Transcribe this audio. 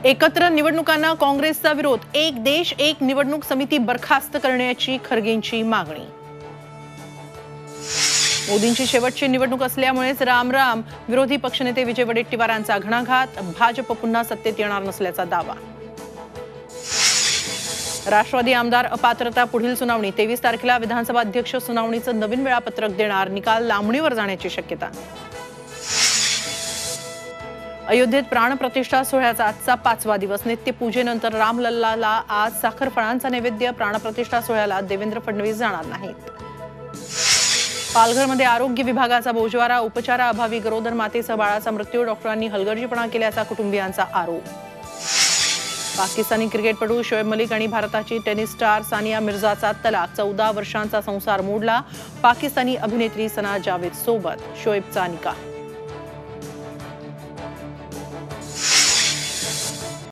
एकत्र निवडणुकांना काँग्रेसचा विरोध। एक देश एक निवडणूक समिती बरखास्त करण्याची खरगेंची मागणी। मोदींची शेवटची निवडणूक असल्यामुळेच राम राम। विरोधी पक्षनेते विजय वडेट्टीवारांचा घणाघात। भाजप पुन्हा सत्तेत येणार नसल्याचा दावा। राष्ट्रवादी आमदार अपात्रता पुढील सुनावणी। 23 तारखेला विधानसभा अध्यक्ष सुनावणीचं नवीन वेळापत्रक देणार। निकाल लांबणीवर जाण्याची शक्यता। अयोध्येत प्राणप्रतिष्ठा सोहळ्याचा आजचा 5वा दिवस। नित्यपूजेनंतर रामलल्लाला आज साखरफळांचा नैवेद्य। प्राणप्रतिष्ठा सोहळ्याला देवेंद्र फडणवीस जाणार नाहीत। पालघरमध्ये आरोग्य विभागाचा बोजवारा। उपचाराअभावी गरोदर मातेसह बाळाचा मृत्यू। डॉक्टरांनी हलगर्जीपणा केल्याचा कुटुंबियांचा आरोप। पाकिस्तानी क्रिकेटपटू शोएब मलिक आणि भारताची टेनिस स्टार सानिया मिर्झाचा तलाक। 14 वर्षांचा संसार मोडला। पाकिस्तानी अभिनेत्री सना जावेद सोबत शोएबचा निकाह।